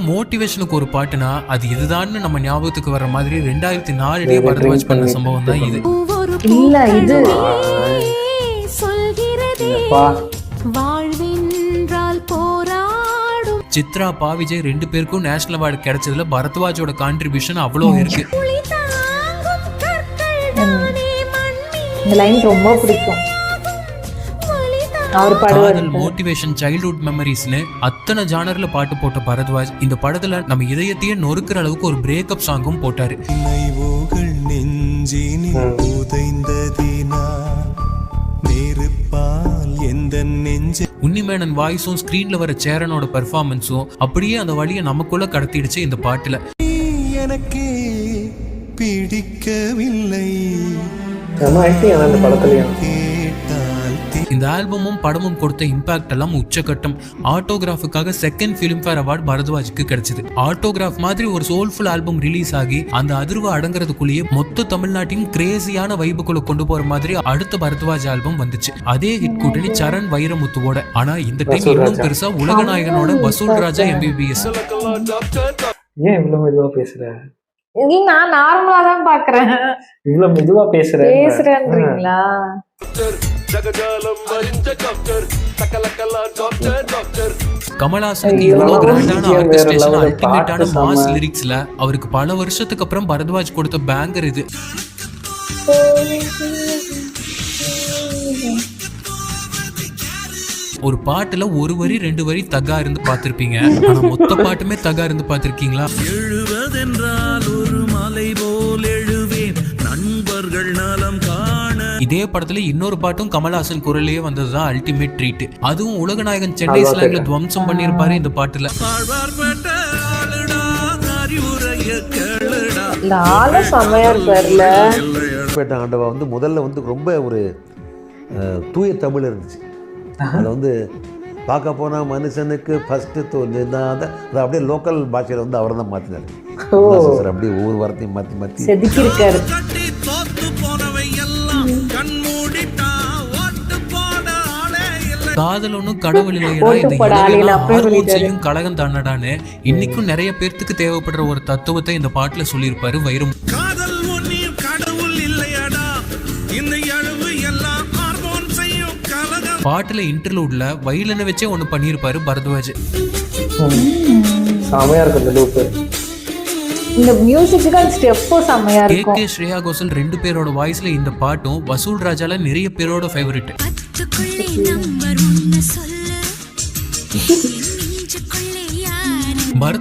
மோட்டிவேஷனுக்கு ஒரு பாட்டுனா அது இதுதான் நம்ம ஞாபகத்துக்கு வர மாதிரி 2004 பரத்வாஜ் பண்ண சம்பவம் தான் இது. இல்ல இது சித்ரா பாவிஜய் 2 பேருக்கும் நேஷனல் அவார்டு கிடைச்சதுல பரத்வாஜோட கான்ட்ரிபியூஷன் அவ்வளோ இருக்கு. இந்த லைன் ரொம்ப பிடிக்கும். காதல், மோட்டிவேஷன், சைல்ட்ஹுட் மெமரிஸ்னு அத்தனை ஜானர்ல பாட்டு போட்ட பரத்வாஜ் இந்த படத்துல நம்ம இதயத்தையே நொறுக்கிற அளவுக்கு ஒரு பிரேக்கப் சாங்கும் போட்டாரு. உன்னிமேனன் வாய்ஸும் ஸ்கிரீன்ல வர சேரனோட பெர்ஃபார்மன்ஸும் அப்படியே அந்த வழியை நமக்குள்ள கடத்திடுச்சு இந்த பாட்டுல. எனக்கு பிடிக்கவில்லை இந்த ஆல்பமும் படமும் கொடுத்த இம்பாக்ட் எல்லாம் உச்சகட்டம். ஆட்டோகிராஃபுக்காக செகண்ட் ஃபிலிம்ஃபேர் அவார்டு பரத்வாஜுக்கு கிடைச்சது. ஆட்டோகிராஃப் மாதிரி ஒரு சோல்ஃபுல் ஆல்பம் ரிலீஸ் ஆகி அந்த அதிர்வு அடங்குறதுக்குள்ளேயே மொத்த தமிழ்நாட்டின் கிரேசியான வைபுக்குள்ள கொண்டு போற மாதிரி அடுத்த பரத்வாஜ் ஆல்பம் வந்துச்சு. அதே ஹிட் கூட்டணி சரண் வைரமுத்துவோட. ஆனா இந்த டைம் இன்னும் பெருசா உலகநாயகனோட வசூல் ராஜா MBBS. ஏன் இவ்வளவு மெதுவா பேசுற? நான் நார்மலா தான் பாக்குறேன். இவ்வளவு மெதுவா பேசுறேன்றீங்களா? கமல்ஹாசனுக்கு இவ்வளவு கிராண்டான ஆர்கெஸ்ட்ரேஷன், அல்டிமேட்டான மாஸ் லிரிக்ஸ்ல அவருக்கு பல வருஷத்துக்கு அப்புறம் பரத்வாஜ் கொடுத்த பேங்கர் இது. ஒரு பாட்டுல ஒரு வரி 2 வரி தகா இருந்து பார்த்திருப்பீங்க. ஆனா மொத்த பாட்டுமே தகா இருந்து பார்த்திருக்கீங்களா? எழுவதென்றால் ஒரு மலை போல் எழுவேன் நண்பர்கள் நலம் காண. இதே படத்துல இன்னொரு பாட்டும் கமல்ஹாசன் குரலையே வந்ததுதான் அல்டிமேட் ட்ரீட். அதுவும் உலகநாயகன் சென்னை ஸ்லாங்ல துவம்சம் பண்ணிருப்பாரு இந்த பாட்டுல. ஆண்டவா வந்து முதல்ல வந்து ரொம்ப ஒரு தூய தமிழ் இருந்துச்சு. அதில் வந்து பார்க்க போனால் மனுஷனுக்கு ஃபஸ்ட்டு தோணுதான் அதை அப்படியே லோக்கல் பாஷையில் வந்து அவர் தான் மாற்றினார். அப்படியே ஒவ்வொரு வாரத்தையும் மாற்றி மாற்றி செதுக்கியிருக்காரு. காதல் ஒன்னும் கடவுள் இல்லையா, கழகம் தானடான்னு இன்னைக்கும் நிறைய பேர்த்துக்கு தேவைப்படுற ஒரு தத்துவத்தை இந்த பாட்டுல சொல்லியிருப்பாரு வைரம். பாட்டுல இன்டர்லூட்ல வயலினை வச்சே ஒண்ணு பண்ணிருப்பாரு பரத்வாஜ். செமையா இருக்கு இந்த லூப். இந்த மியூசிக்கல் ஸ்டெப்போ செமையா இருக்கு. KK ஸ்ரேயா கோஷல் 2 பேரோட வாய்ஸ்ல இந்த பாட்டும் வசூல் ராஜால நிறைய பேரோட ஃபேவரட்.